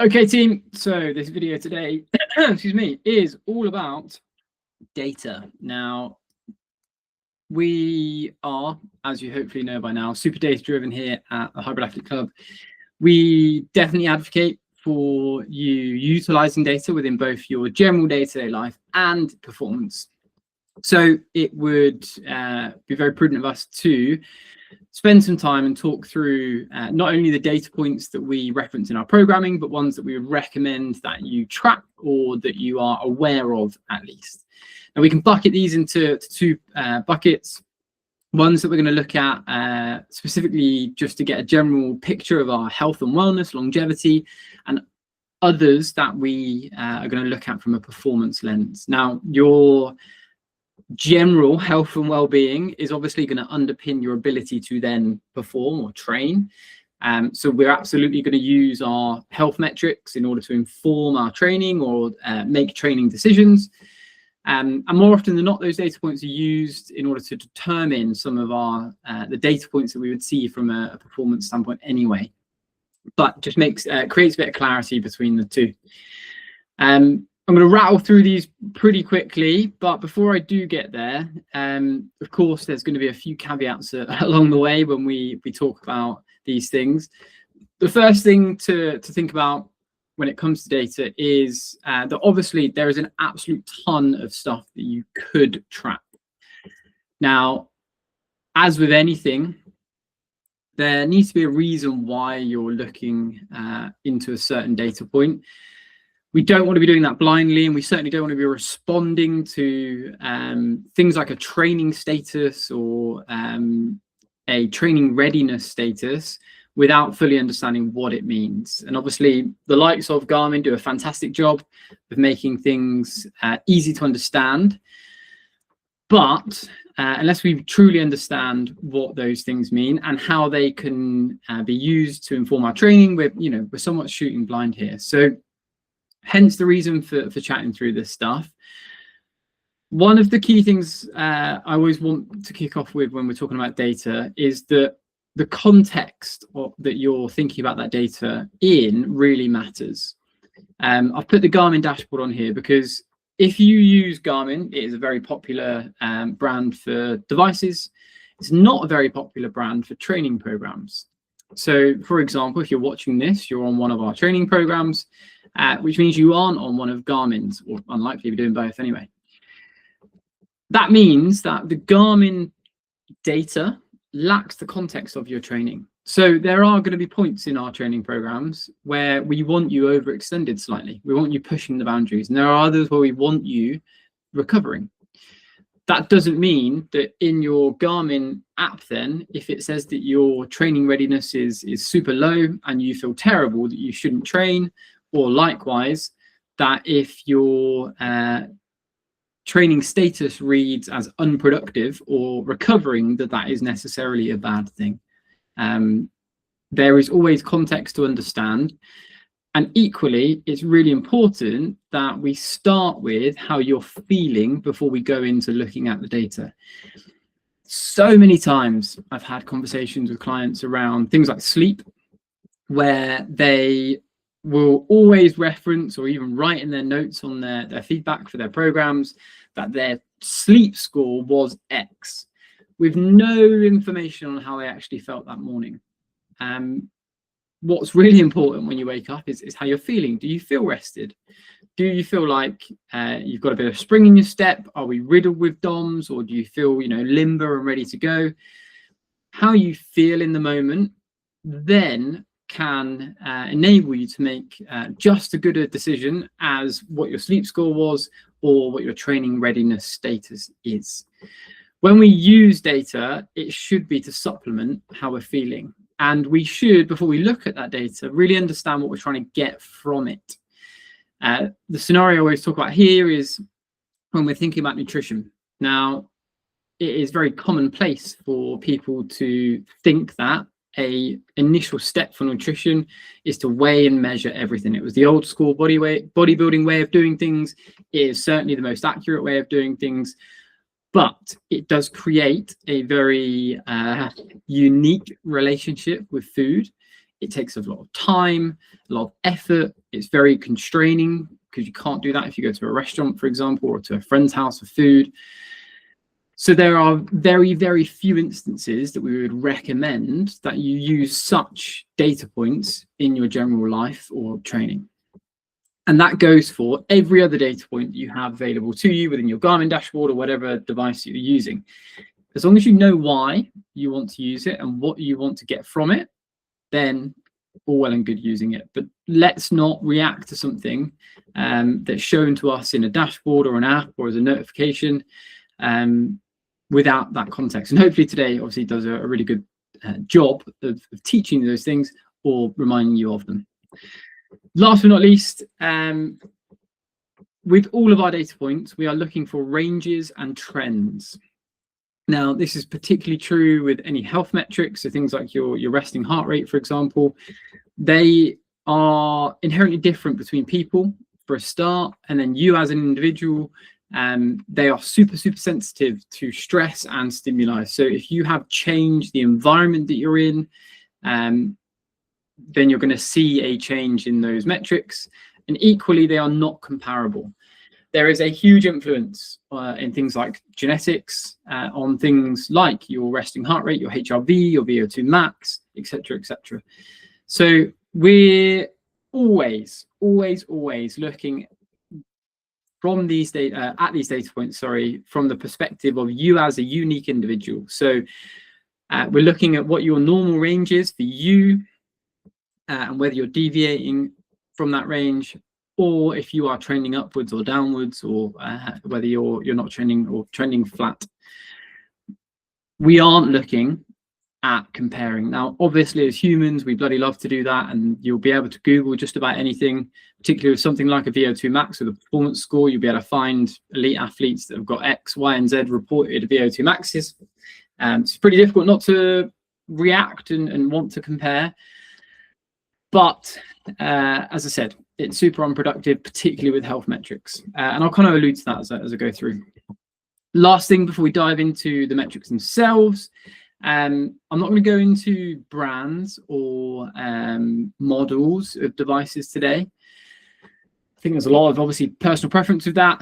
Okay, team. So this video today, excuse me, is all about data. Now, we are, as you hopefully know by now, super data driven here at the Hybrid Athlete Club. We definitely advocate for you utilizing data within both your general day-to-day life and performance. So it would be very prudent of us to spend some time and talk through not only the data points that we reference in our programming, but ones that we would recommend that you track or that you are aware of at least. And we can bucket these into two buckets. Ones that we're going to look at specifically just to get a general picture of our health and wellness, longevity, and others that we are going to look at from a performance lens. Now, your general health and well-being is obviously going to underpin your ability to then perform or train. So we're absolutely going to use our health metrics in order to inform our training or make training decisions. And more often than not, those data points are used in order to determine some of our the data points that we would see from a performance standpoint anyway. But just creates a bit of clarity between the two. I'm going to rattle through these pretty quickly, but before I do get there, of course, there's going to be a few caveats along the way when we talk about these things. The first thing to think about when it comes to data is that obviously there is an absolute ton of stuff that you could track. Now, as with anything, there needs to be a reason why you're looking into a certain data point. We don't want to be doing that blindly, and we certainly don't want to be responding to things like a training status or a training readiness status without fully understanding what it means. And obviously, the likes of Garmin do a fantastic job of making things easy to understand. But unless we truly understand what those things mean and how they can be used to inform our training, we're somewhat shooting blind here. So hence the reason for chatting through this stuff. One of the key things I always want to kick off with when we're talking about data is that the context that you're thinking about that data in really matters. I've put the Garmin dashboard on here because if you use Garmin, it is a very popular brand for devices. It's not a very popular brand for training programs. So, for example, if you're watching this, you're on one of our training programs, which means you aren't on one of Garmin's, or unlikely to be doing both anyway. That means that the Garmin data lacks the context of your training. So there are going to be points in our training programs where we want you overextended slightly. We want you pushing the boundaries. And there are others where we want you recovering. That doesn't mean that in your Garmin app then, if it says that your training readiness is super low and you feel terrible that you shouldn't train, or likewise, that if your training status reads as unproductive or recovering, that is necessarily a bad thing. There is always context to understand. And equally, it's really important that we start with how you're feeling before we go into looking at the data. So many times I've had conversations with clients around things like sleep, where they will always reference or even write in their notes on their feedback for their programs that their sleep score was X, with no information on how they actually felt that morning. What's really important when you wake up is how you're feeling. Do you feel rested? Do you feel like you've got a bit of spring in your step? Are we riddled with DOMs, or do you feel limber and ready to go? How you feel in the moment then can enable you to make just as good a decision as what your sleep score was or what your training readiness status is. When we use data, it should be to supplement how we're feeling. And we should, before we look at that data, really understand what we're trying to get from it. The scenario I always talk about here is when we're thinking about nutrition. Now, it is very commonplace for people to think that an initial step for nutrition is to weigh and measure everything. It was the old school bodybuilding way of doing things. It is certainly the most accurate way of doing things. But it does create a very unique relationship with food It takes a lot of time, a lot of effort. It's very constraining because you can't do that if you go to a restaurant, for example, or to a friend's house for food. So there are very, very few instances that we would recommend that you use such data points in your general life or training. And that goes for every other data point you have available to you within your Garmin dashboard or whatever device you're using. As long as you know why you want to use it and what you want to get from it, then all well and good using it. But let's not react to something that's shown to us in a dashboard or an app or as a notification without that context. And hopefully today obviously does a really good job of teaching those things or reminding you of them. Last but not least, with all of our data points, we are looking for ranges and trends. Now, this is particularly true with any health metrics, so things like your resting heart rate, for example. They are inherently different between people for a start, and then you as an individual, they are super, super sensitive to stress and stimuli. So if you have changed the environment that you're in, then you're going to see a change in those metrics. And equally, they are not comparable. There is a huge influence in things like genetics, on things like your resting heart rate, your HRV, your VO2 max, etc., etc. So we're always looking from these data at these data points, from the perspective of you as a unique individual. So we're looking at what your normal range is for you, and whether you're deviating from that range, or if you are trending upwards or downwards, or whether you're not trending or trending flat. We aren't looking at comparing. Now, obviously, as humans, we bloody love to do that, and you'll be able to Google just about anything, particularly with something like a VO2 max with a performance score. You'll be able to find elite athletes that have got X, Y, and Z reported VO2 maxes. It's pretty difficult not to react and want to compare. But as I said, it's super unproductive, particularly with health metrics. And I'll kind of allude to that as I go through. Last thing before we dive into the metrics themselves, I'm not going to go into brands or models of devices today. I think there's a lot of obviously personal preference with that.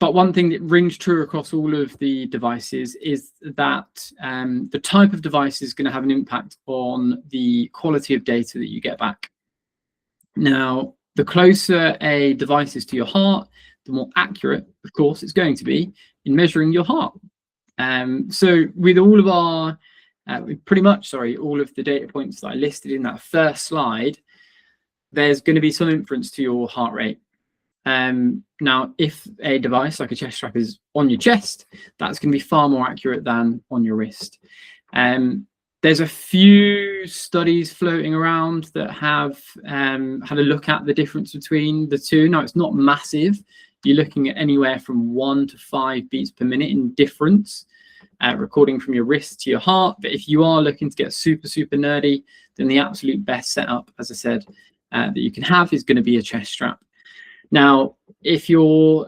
But one thing that rings true across all of the devices is that the type of device is going to have an impact on the quality of data that you get back. Now, the closer a device is to your heart, the more accurate, of course, it's going to be in measuring your heart. So with all of our, all of the data points that I listed in that first slide, there's going to be some inference to your heart rate. Now, if a device like a chest strap is on your chest, that's going to be far more accurate than on your wrist. There's a few studies floating around that have had a look at the difference between the two. Now, it's not massive. You're looking at anywhere from 1 to 5 beats per minute in difference, recording from your wrist to your heart. But if you are looking to get super, super nerdy, then the absolute best setup, as I said, that you can have is going to be a chest strap. Now, if you're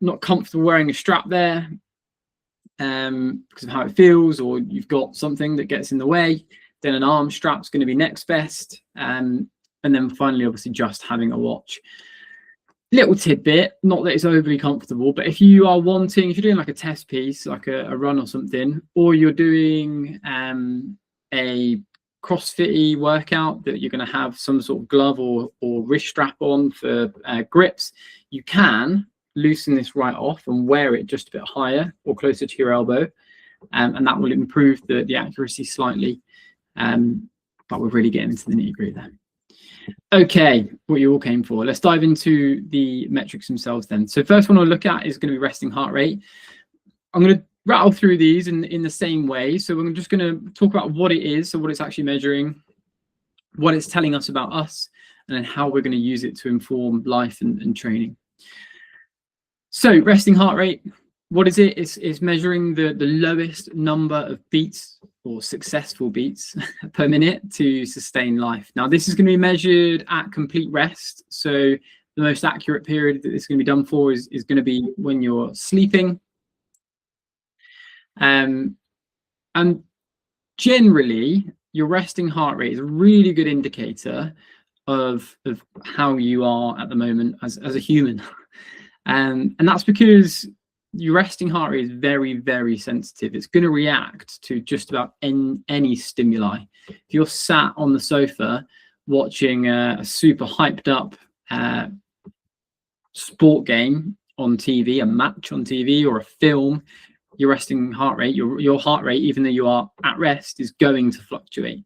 not comfortable wearing a strap there because of how it feels, or you've got something that gets in the way, then an arm strap is going to be next best. And then finally, obviously, just having a watch. Little tidbit, not that it's overly comfortable, but if you are wanting, if you're doing like a test piece, like a run or something, or you're doing a CrossFit-y workout that you're going to have some sort of glove or wrist strap on for grips, you can loosen this right off and wear it just a bit higher or closer to your elbow, and that will improve the accuracy slightly. But we're really getting into the nitty-gritty there. Okay, what you all came for. Let's dive into the metrics themselves then. So first one I'll look at is going to be resting heart rate. I'm going to rattle through these in the same way. So we're just going to talk about what it is, so what it's actually measuring, what it's telling us about us, and then how we're going to use it to inform life and training. So resting heart rate, what is it? It's measuring the lowest number of beats or successful beats per minute to sustain life. Now, this is going to be measured at complete rest. So the most accurate period that it's going to be done for is going to be when you're sleeping. And generally, your resting heart rate is a really good indicator of how you are at the moment as a human. And that's because your resting heart rate is very, very sensitive. It's going to react to just about any stimuli. If you're sat on the sofa watching a super hyped up sport game on TV, a match on TV, or a film, your resting heart rate, your heart rate, even though you are at rest, is going to fluctuate.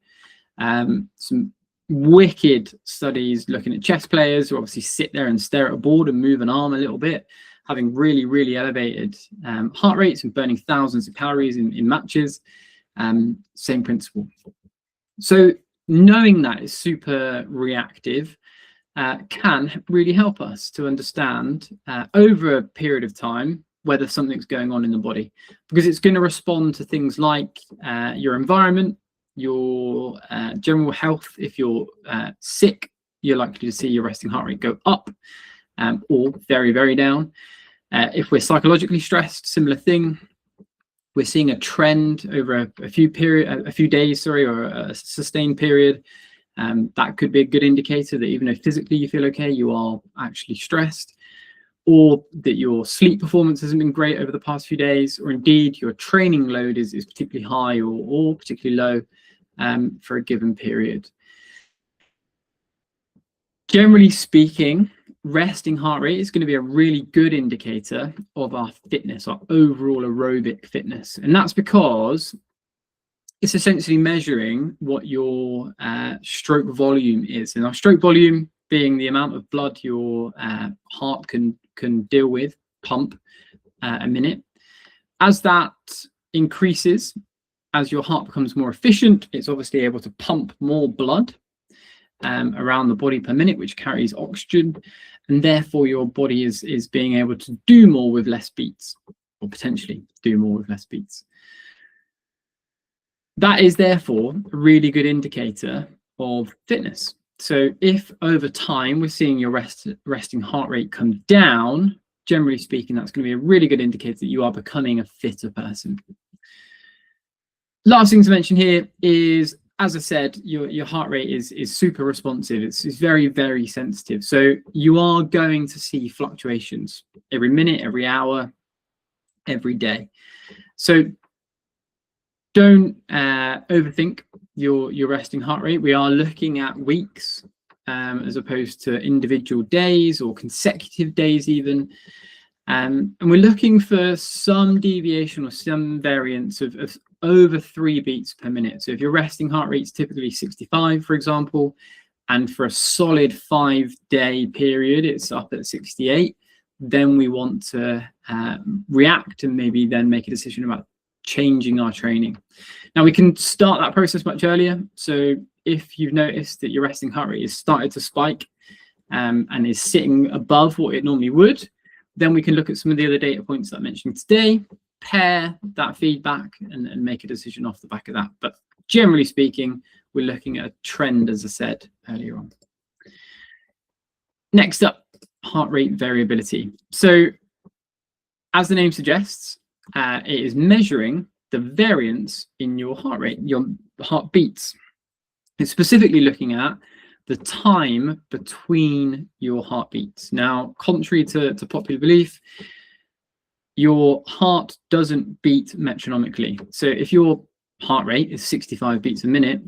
Some wicked studies looking at chess players who obviously sit there and stare at a board and move an arm a little bit, having really, really elevated heart rates and burning thousands of calories in matches. Same principle. So knowing that is super reactive can really help us to understand over a period of time whether something's going on in the body, because it's going to respond to things like your environment, your general health. If you're sick, you're likely to see your resting heart rate go up or very, very down. If we're psychologically stressed, similar thing. We're seeing a trend over a few days, or a sustained period. That could be a good indicator that even though physically you feel okay, you are actually stressed, or that your sleep performance hasn't been great over the past few days, or indeed your training load is particularly high or particularly low for a given period. Generally speaking, resting heart rate is going to be a really good indicator of our fitness, our overall aerobic fitness. And that's because it's essentially measuring what your stroke volume is. And our stroke volume being the amount of blood your heart can deal with, pump a minute. As that increases, as your heart becomes more efficient, it's obviously able to pump more blood around the body per minute, which carries oxygen, and therefore your body is being able to do more with less beats, or potentially do more with less beats. That is therefore a really good indicator of fitness. So if over time we're seeing your resting heart rate come down, generally speaking, that's going to be a really good indicator that you are becoming a fitter person. Last thing to mention here is, as I said, your heart rate is super responsive. It's very, very sensitive. So you are going to see fluctuations every minute, every hour, every day. So don't overthink your resting heart rate. We are looking at weeks as opposed to individual days or consecutive days even. And we're looking for some deviation or some variance of over 3 beats per minute. So if your resting heart rate is typically 65, for example, and for a solid 5-day period, it's up at 68, then we want to react and maybe then make a decision about changing our training. Now we can start that process much earlier. So if you've noticed that your resting heart rate has started to spike and is sitting above what it normally would, then we can look at some of the other data points that I mentioned today, pair that feedback and make a decision off the back of that. But generally speaking, we're looking at a trend, as I said earlier on. Next up, heart rate variability. So as the name suggests, it is measuring the variance in your heart rate, your heartbeats. It's specifically looking at the time between your heartbeats. Now, contrary to popular belief, your heart doesn't beat metronomically. So if your heart rate is 65 beats a minute,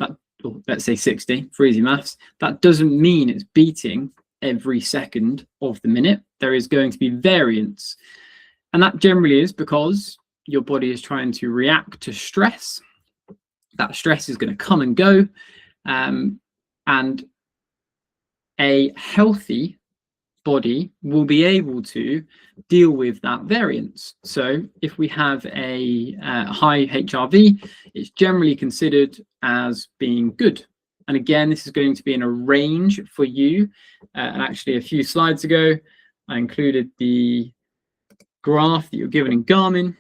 or let's say 60 for easy maths, that doesn't mean it's beating every second of the minute. There is going to be variance. And that generally is because your body is trying to react to stress. That stress is going to come and go. And a healthy body will be able to deal with that variance. So if we have a high HRV, it's generally considered as being good. And again, this is going to be in a range for you. And actually a few slides ago, I included the graph that you're given in Garmin.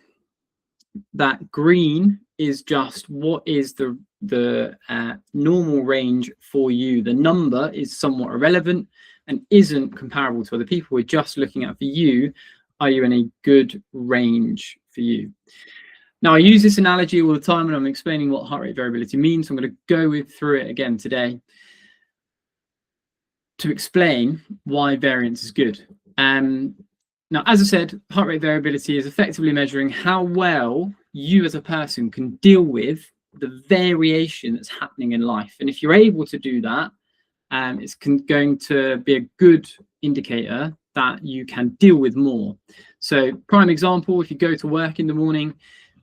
That green is just what is the normal range for you. The number is somewhat irrelevant and isn't comparable to other people. We're just looking at, for you, are you in a good range for you? Now, I use this analogy all the time when I'm explaining what heart rate variability means. So I'm going to go through it again today to explain why variance is good. Now, as I said, heart rate variability is effectively measuring how well you as a person can deal with the variation that's happening in life. And if you're able to do that, it's going to be a good indicator that you can deal with more. So prime example, if you go to work in the morning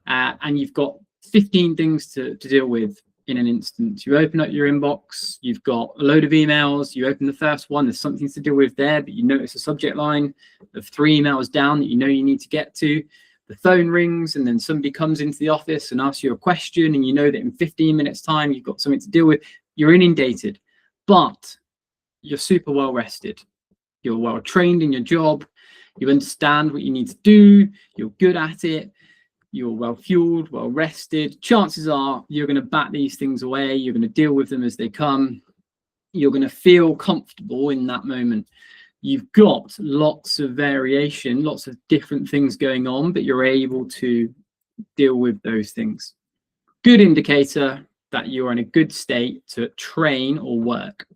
and you've got 15 things to deal with in an instant, you open up your inbox, you've got a load of emails, you open the first one, there's something to deal with there, but you notice a subject line of 3 emails down that you know you need to get to. The phone rings and then somebody comes into the office and asks you a question and you know that in 15 minutes time you've got something to deal with. You're inundated, but you're super well rested. You're well trained in your job. You understand what you need to do. You're good at it. You're well fueled, well rested. Chances are you're going to bat these things away. You're going to deal with them as they come. You're going to feel comfortable in that moment. You've got lots of variation, lots of different things going on, but you're able to deal with those things. Good indicator that you're in a good state to train or work.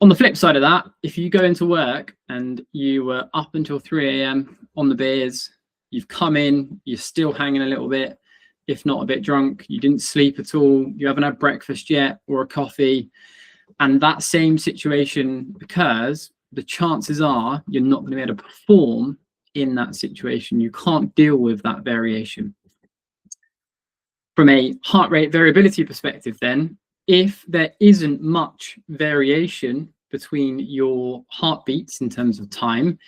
On the flip side of that, if you go into work and you were up until 3 a.m. on the beers, you've come in, you're still hanging a little bit, if not a bit drunk, you didn't sleep at all, you haven't had breakfast yet or a coffee, and that same situation occurs, the chances are you're not going to be able to perform in that situation. You can't deal with that variation. From a heart rate variability perspective then, if there isn't much variation between your heartbeats in terms of time,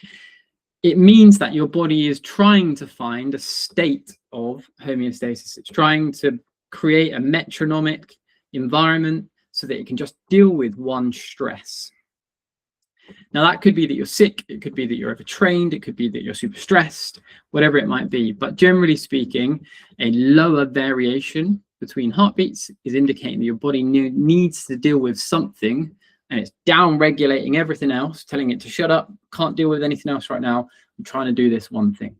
it means that your body is trying to find a state of homeostasis. It's trying to create a metronomic environment so that it can just deal with one stress. Now, that could be that you're sick, it could be that you're overtrained, it could be that you're super stressed, whatever it might be. But generally speaking, a lower variation between heartbeats is indicating that your body needs to deal with something, and it's down regulating everything else, telling it to shut up, can't deal with anything else right now, I'm trying to do this one thing.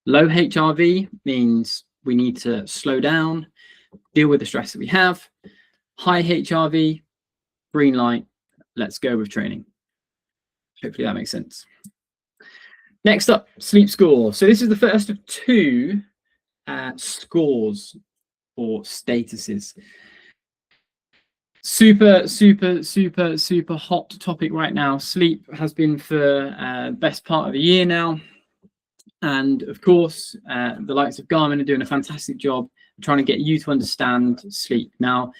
Low HRV means we need to slow down, deal with the stress that we have. High HRV, green light, let's go with training. Hopefully that makes sense. Next up, sleep score. So this is the first of 2 scores or statuses. Super hot topic right now. Sleep has been for the best part of the year now. And of course, the likes of Garmin are doing a fantastic job trying to get you to understand sleep. Now,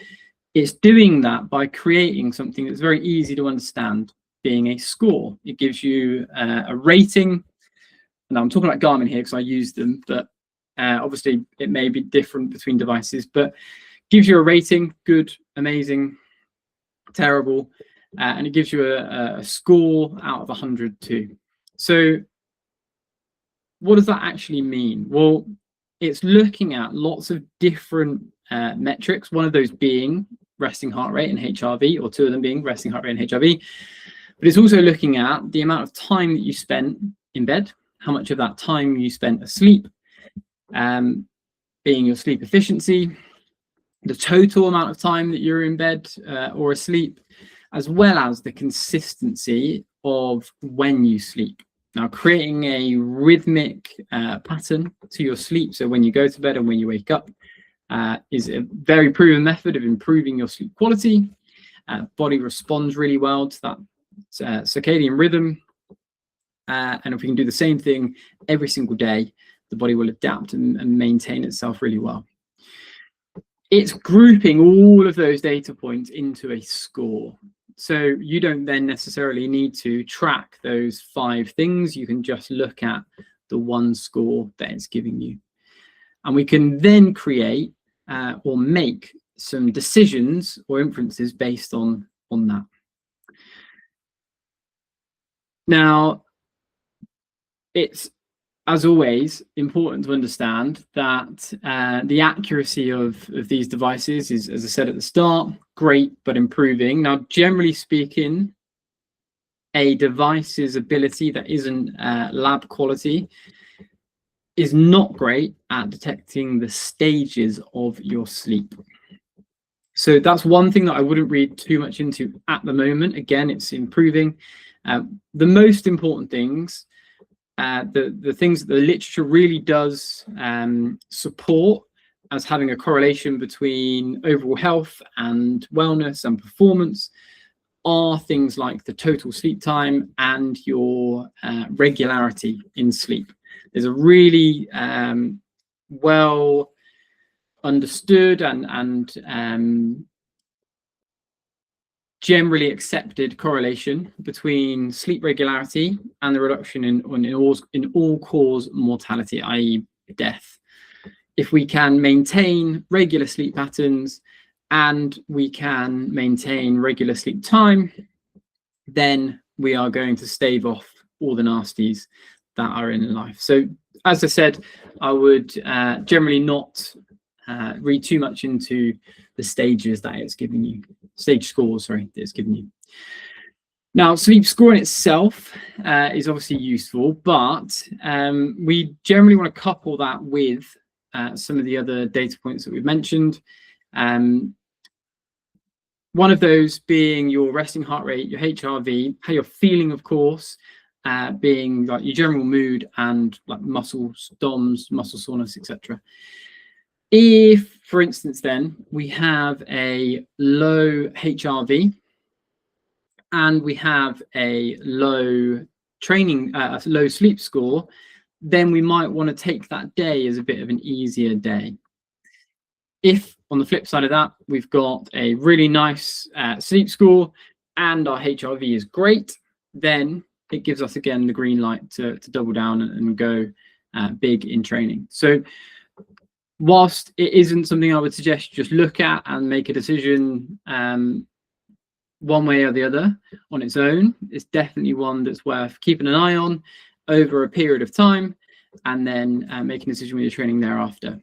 it's doing that by creating something that's very easy to understand, being a score. It gives you a rating. And I'm talking about Garmin here because I use them, but obviously it may be different between devices, but gives you a rating: good, amazing, terrible, and it gives you a score out of 100 too. So what does that actually mean? Well, it's looking at lots of different metrics, one of those being resting heart rate and HRV, or 2 of them being resting heart rate and HRV. But it's also looking at the amount of time that you spent in bed, how much of that time you spent asleep, being your sleep efficiency, the total amount of time that you're in bed or asleep, as well as the consistency of when you sleep. Now, creating a rhythmic pattern to your sleep, so when you go to bed and when you wake up, is a very proven method of improving your sleep quality. Body responds really well to that circadian rhythm. And if we can do the same thing every single day, the body will adapt and maintain itself really well. It's grouping all of those data points into a score. So you don't then necessarily need to track those 5 things. You can just look at the one score that it's giving you. And we can then create or make some decisions or inferences based on that. Now, it's, as always, important to understand that the accuracy of these devices is, as I said at the start, great, but improving. Now, generally speaking, a device's ability that isn't lab quality is not great at detecting the stages of your sleep. So that's one thing that I wouldn't read too much into at the moment. Again, it's improving. The most important things, the things that the literature really does support as having a correlation between overall health and wellness and performance, are things like the total sleep time and your regularity in sleep. There's a really well understood and generally accepted correlation between sleep regularity and the reduction in all-cause mortality, i.e. death. If we can maintain regular sleep patterns and we can maintain regular sleep time, then we are going to stave off all the nasties that are in life. So as I said, I would generally not read too much into the stages that it's giving you, stage scores, sorry, that it's giving you. Now, sleep score in itself is obviously useful, but we generally want to couple that with some of the other data points that we've mentioned. One of those being your resting heart rate, your HRV, how you're feeling, of course, being like your general mood and like muscles, DOMS, muscle soreness, etc. If, for instance, then we have a low HRV and we have a low low sleep score, then we might want to take that day as a bit of an easier day. If on the flip side of that, we've got a really nice sleep score and our HRV is great, then it gives us again the green light to double down and go big in training. So whilst it isn't something I would suggest you just look at and make a decision one way or the other on its own, it's definitely one that's worth keeping an eye on over a period of time and then making a decision with your training thereafter.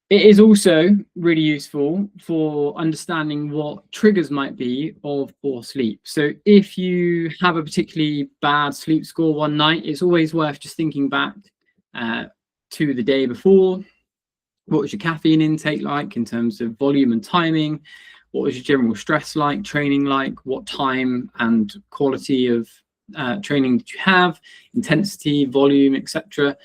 It is also really useful for understanding what triggers might be of poor sleep. So if you have a particularly bad sleep score one night, it's always worth just thinking back to the day before. What was your caffeine intake like in terms of volume and timing? What was your general stress like, training like? What time and quality of training did you have? Intensity, volume, etc.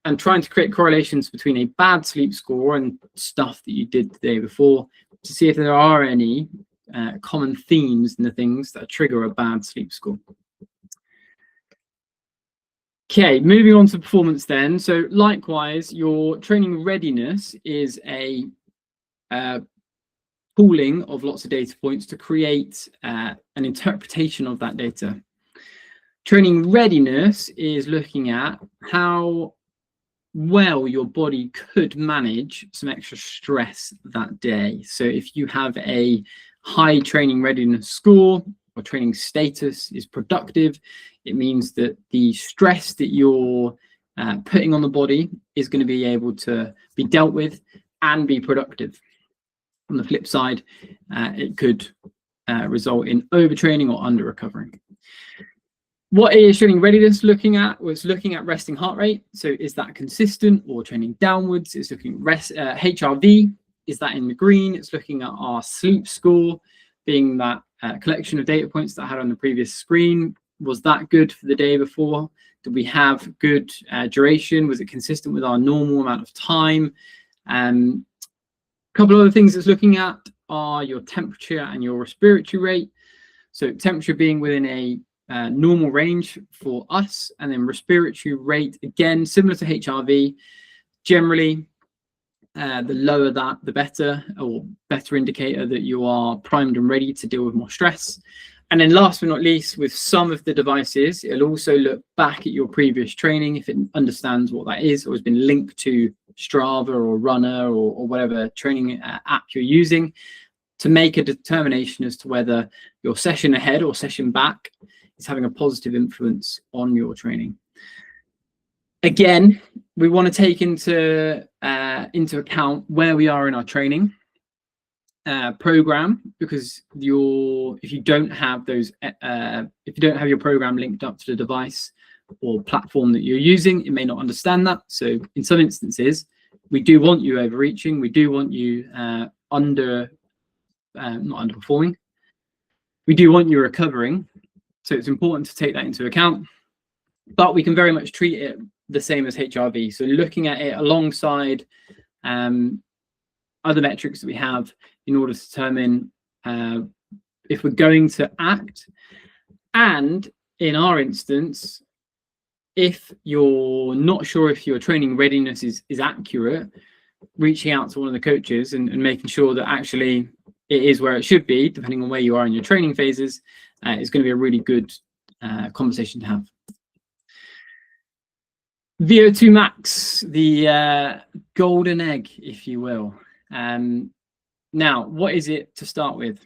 And trying to create correlations between a bad sleep score and stuff that you did the day before to see if there are any common themes in the things that trigger a bad sleep score. Okay, moving on to performance then. So likewise, your training readiness is a pooling of lots of data points to create an interpretation of that data. Training readiness is looking at how well your body could manage some extra stress that day. So if you have a high training readiness score or training status is productive, it means that the stress that you're putting on the body is going to be able to be dealt with and be productive. On the flip side, it could result in overtraining or under recovering. What is training readiness looking at? Was looking at resting heart rate. So is that consistent or trending downwards? It's looking at HRV. Is that in the green? It's looking at our sleep score, being that collection of data points that I had on the previous screen. Was that good for the day before? Did we have good duration? Was it consistent with our normal amount of time? A couple of other things it's looking at are your temperature and your respiratory rate. So temperature being within a normal range for us, and then respiratory rate, again, similar to HRV. Generally, the lower that, the better, or better indicator that you are primed and ready to deal with more stress. And then last but not least, with some of the devices, it'll also look back at your previous training if it understands what that is or has been linked to Strava or Runner or whatever training app you're using to make a determination as to whether your session ahead or session back is having a positive influence on your training. Again, we want to take into account where we are in our training program, because if you don't have those, if you don't have your program linked up to the device, or platform that you're using, it may not understand that. So in some instances, we do want you overreaching. We do want you not underperforming. We do want you recovering. So it's important to take that into account. But we can very much treat it the same as HRV. So looking at it alongside other metrics that we have in order to determine if we're going to act. And in our instance, if you're not sure if your training readiness is accurate, reaching out to one of the coaches and making sure that actually it is where it should be, depending on where you are in your training phases, is going to be a really good conversation to have. VO2 max, the golden egg, if you will. Now, what is it to start with?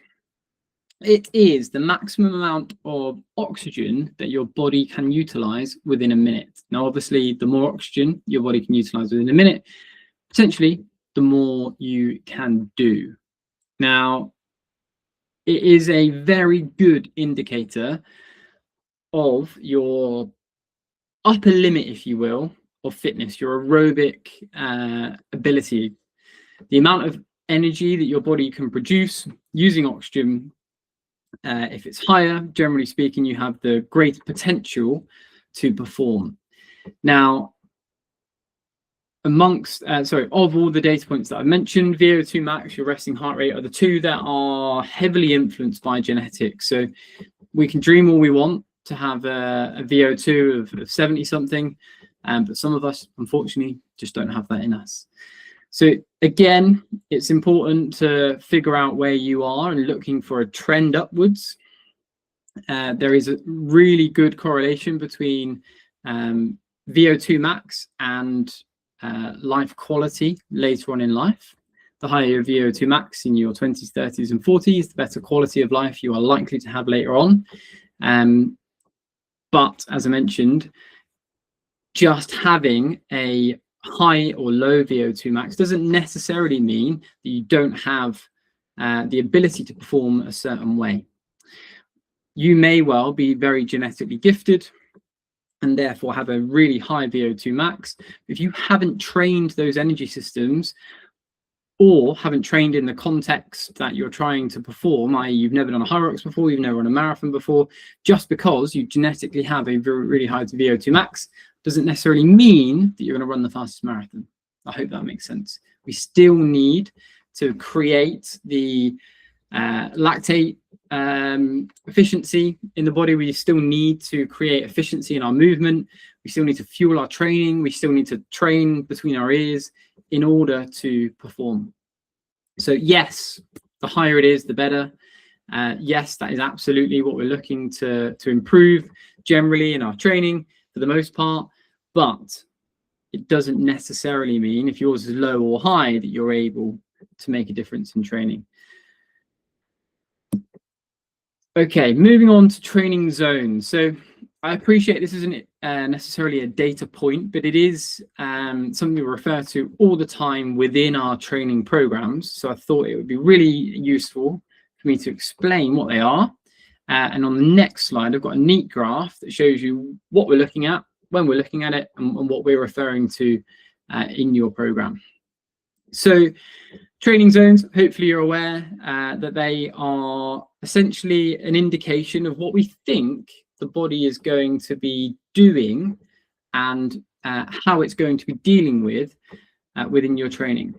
It is the maximum amount of oxygen that your body can utilize within a minute. Now, obviously, the more oxygen your body can utilize within a minute, potentially the more you can do. Now, it is a very good indicator of your upper limit, if you will, of fitness, your aerobic ability, the amount of energy that your body can produce using oxygen. If it's higher, generally speaking, you have the greater potential to perform. Now, of all the data points that I mentioned, VO2 max, your resting heart rate, are the two that are heavily influenced by genetics. So we can dream all we want to have a VO2 of 70 something, but some of us, unfortunately, just don't have that in us. So again, it's important to figure out where you are and looking for a trend upwards. There is a really good correlation between VO2 max and life quality later on in life. The higher your VO2 max in your 20s, 30s, and 40s, the better quality of life you are likely to have later on. But as I mentioned, just having a high or low VO2 max doesn't necessarily mean that you don't have the ability to perform a certain way. You may well be very genetically gifted and therefore have a really high VO2 max. If you haven't trained those energy systems or haven't trained in the context that you're trying to perform, i.e. you've never done a HYROX before, you've never run a marathon before, just because you genetically have a really high VO2 max doesn't necessarily mean that you're going to run the fastest marathon. I hope that makes sense. We still need to create the lactate efficiency in the body. We still need to create efficiency in our movement. We still need to fuel our training. We still need to train between our ears in order to perform. So yes, the higher it is, the better. Yes, that is absolutely what we're looking to improve generally in our training for the most part, but it doesn't necessarily mean if yours is low or high that you're able to make a difference in training. Okay, moving on to training zones. So I appreciate this isn't necessarily a data point, but it is something we refer to all the time within our training programs. So I thought it would be really useful for me to explain what they are. And on the next slide, I've got a neat graph that shows you what we're looking at, when we're looking at it, and what we're referring to in your program. So training zones, hopefully you're aware that they are essentially an indication of what we think the body is going to be doing and how it's going to be dealing with within your training.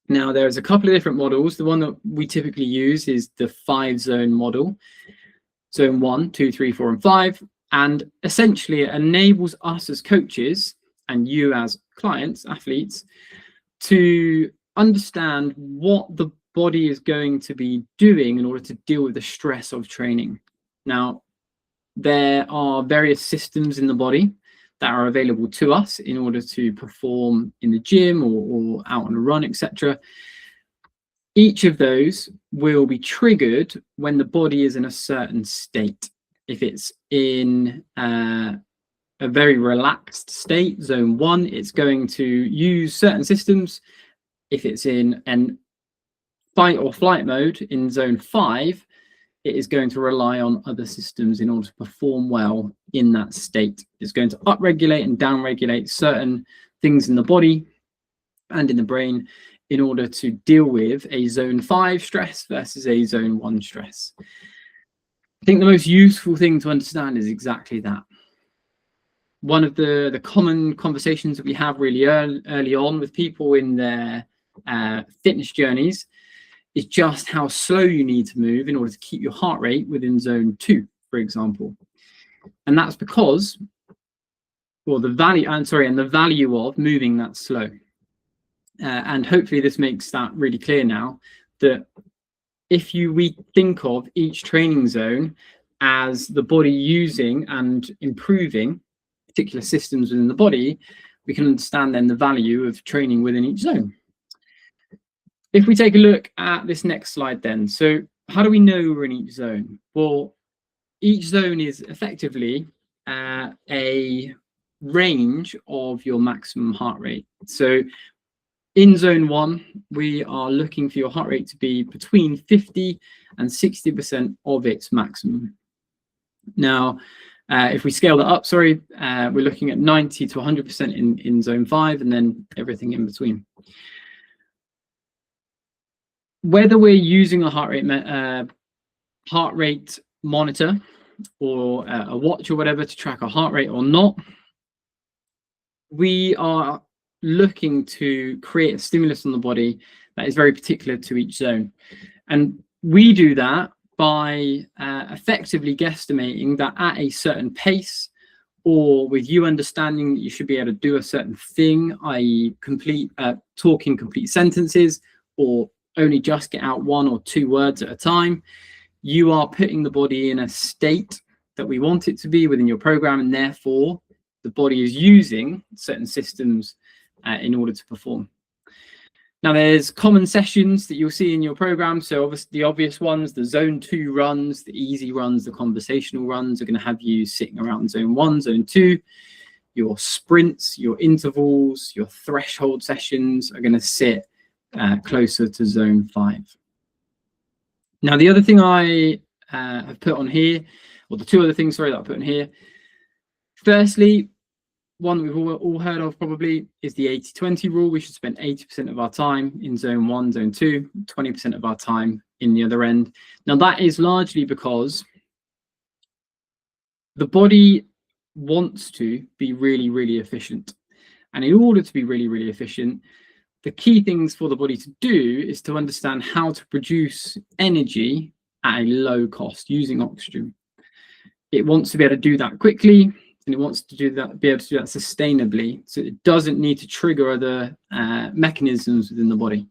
Now, there's a couple of different models. The one that we typically use is the 5-zone model. Zone 1, 2, 3, 4, and 5. And essentially it enables us as coaches and you as clients, athletes, to understand what the body is going to be doing in order to deal with the stress of training. Now, there are various systems in the body that are available to us in order to perform in the gym or out on a run, etc. Each of those will be triggered when the body is in a certain state. If it's in a very relaxed state, zone 1, it's going to use certain systems. If it's in an fight or flight mode in zone 5, it is going to rely on other systems in order to perform well in that state. It's going to upregulate and downregulate certain things in the body and in the brain in order to deal with a zone 5 stress versus a zone 1 stress. I think the most useful thing to understand is exactly that. One of the common conversations that we have really early on with people in their fitness journeys is just how slow you need to move in order to keep your heart rate within zone 2, for example. And that's because, well, the value of moving that slow. And hopefully this makes that really clear now, that if we think of each training zone as the body using and improving particular systems within the body, we can understand then the value of training within each zone. If we take a look at this next slide then, so how do we know we're in each zone? Well, each zone is effectively a range of your maximum heart rate. So in zone 1, we are looking for your heart rate to be between 50 and 60% of its maximum. Now, if we scale that up, we're looking at 90 to 100% in zone 5, and then everything in between. Whether we're using a heart rate monitor or a watch or whatever to track our heart rate or not, we are looking to create a stimulus on the body that is very particular to each zone. And we do that by effectively guesstimating that at a certain pace, or with you understanding that you should be able to do a certain thing, i.e. talking complete sentences, or only just get out 1 or 2 words at a time, you are putting the body in a state that we want it to be within your program, and therefore the body is using certain systems in order to perform. Now, there's common sessions that you'll see in your program. So obviously the obvious ones, the zone 2 runs, the easy runs, the conversational runs are going to have you sitting around zone 1, zone 2. Your sprints, your intervals, your threshold sessions are going to sit closer to zone 5. Now, the other thing I have put on here, or the 2 other things, that I put in here. Firstly, one that we've all heard of probably is the 80-20 rule. We should spend 80% of our time in zone 1, zone 2, 20% of our time in the other end. Now, that is largely because the body wants to be really, really efficient. And in order to be really, really efficient, the key things for the body to do is to understand how to produce energy at a low cost using oxygen. It wants to be able to do that quickly, and it wants to be able to do that sustainably, so it doesn't need to trigger other mechanisms within the body.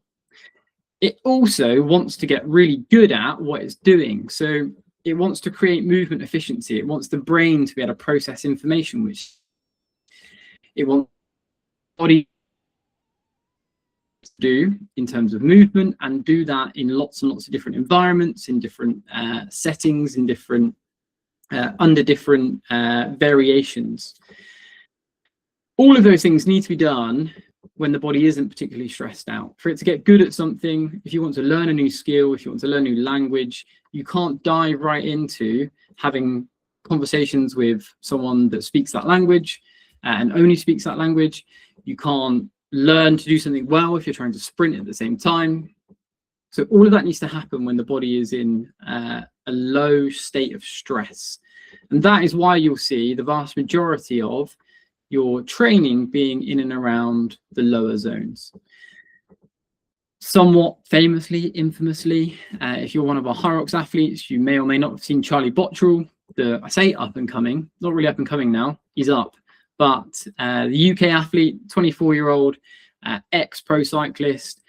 It also wants to get really good at what it's doing. So it wants to create movement efficiency. It wants the brain to be able to process information, which it wants the body to do in terms of movement, and do that in lots and lots of different environments, in different settings, in different under different variations. All of those things need to be done when the body isn't particularly stressed out. For it to get good at something, if you want to learn a new skill, if you want to learn a new language, you can't dive right into having conversations with someone that speaks that language and only speaks that language. You can't learn to do something well if you're trying to sprint at the same time. So all of that needs to happen when the body is in a low state of stress. And that is why you'll see the vast majority of your training being in and around the lower zones. Somewhat famously, infamously, if you're one of our Hyrox athletes, you may or may not have seen Charlie Bottrell, I say up and coming, not really up and coming now, he's up, but the UK athlete, 24-year-old, ex-pro cyclist,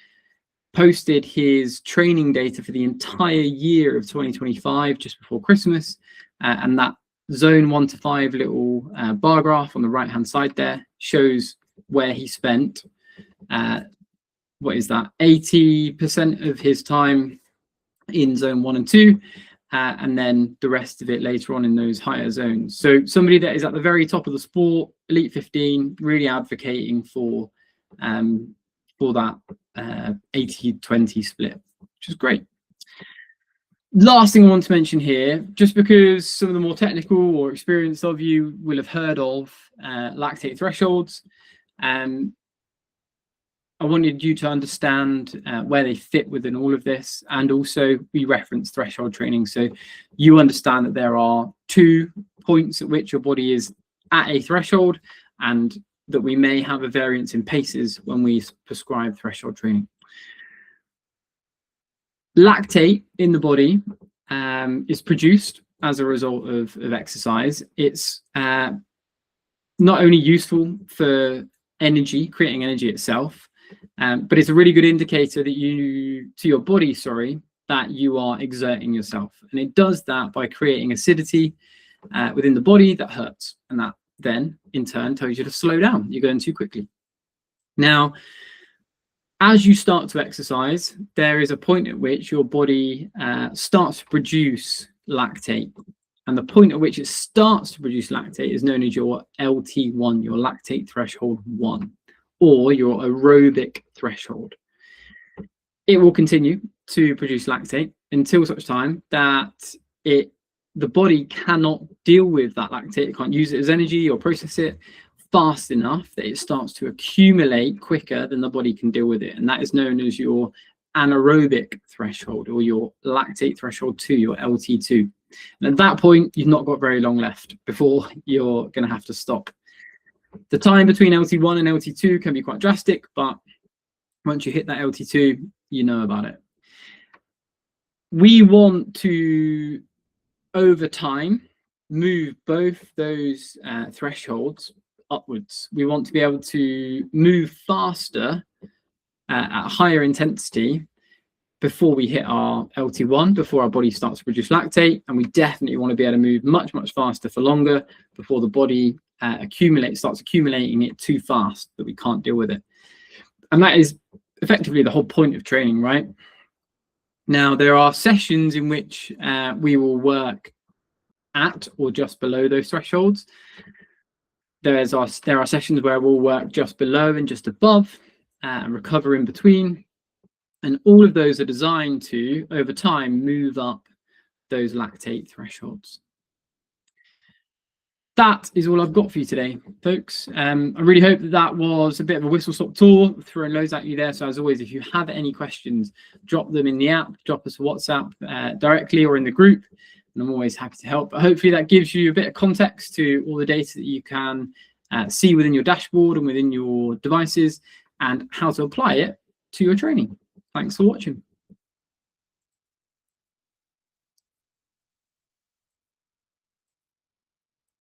posted his training data for the entire year of 2025 just before Christmas, and that zone 1 to 5 little bar graph on the right hand side there shows where he spent 80% of his time in zone 1 and 2, and then the rest of it later on in those higher zones. So somebody that is at the very top of the sport, elite 15, really advocating for that 80-20 split, which is great. Last thing I want to mention here, just because some of the more technical or experienced of you will have heard of lactate thresholds, I wanted you to understand where they fit within all of this, and also we reference threshold training, so you understand that there are 2 points at which your body is at a threshold, and that we may have a variance in paces when we prescribe threshold training. Lactate in the body is produced as a result of exercise. It's not only useful for energy, creating energy itself, but it's a really good indicator that to your body, that you are exerting yourself. And it does that by creating acidity within the body that hurts. And that then, in turn, tells you to slow down. You're going too quickly. Now, as you start to exercise, there is a point at which your body starts to produce lactate. And the point at which it starts to produce lactate is known as your LT1, your lactate threshold 1, or your aerobic threshold. It will continue to produce lactate until such time that the body cannot deal with that lactate. It can't use it as energy or process it fast enough that it starts to accumulate quicker than the body can deal with it. And that is known as your anaerobic threshold, or your lactate threshold 2, your LT2. And at that point, you've not got very long left before you're going to have to stop. The time between LT1 and LT2 can be quite drastic, but once you hit that LT2, you know about it. We want to, over time, move both those thresholds upwards. We want to be able to move faster at higher intensity before we hit our LT1, before our body starts to produce lactate, and we definitely want to be able to move much, much faster for longer before the body starts accumulating it too fast that we can't deal with it. And that is effectively the whole point of training, right? Now, there are sessions in which we will work at or just below those thresholds. There are sessions where we'll work just below and just above and recover in between. And all of those are designed to, over time, move up those lactate thresholds. That is all I've got for you today, folks. I really hope that was a bit of a whistle-stop tour, throwing loads at you there. So as always, if you have any questions, drop them in the app, drop us a WhatsApp directly or in the group, and I'm always happy to help. But hopefully that gives you a bit of context to all the data that you can see within your dashboard and within your devices, and how to apply it to your training. Thanks for watching.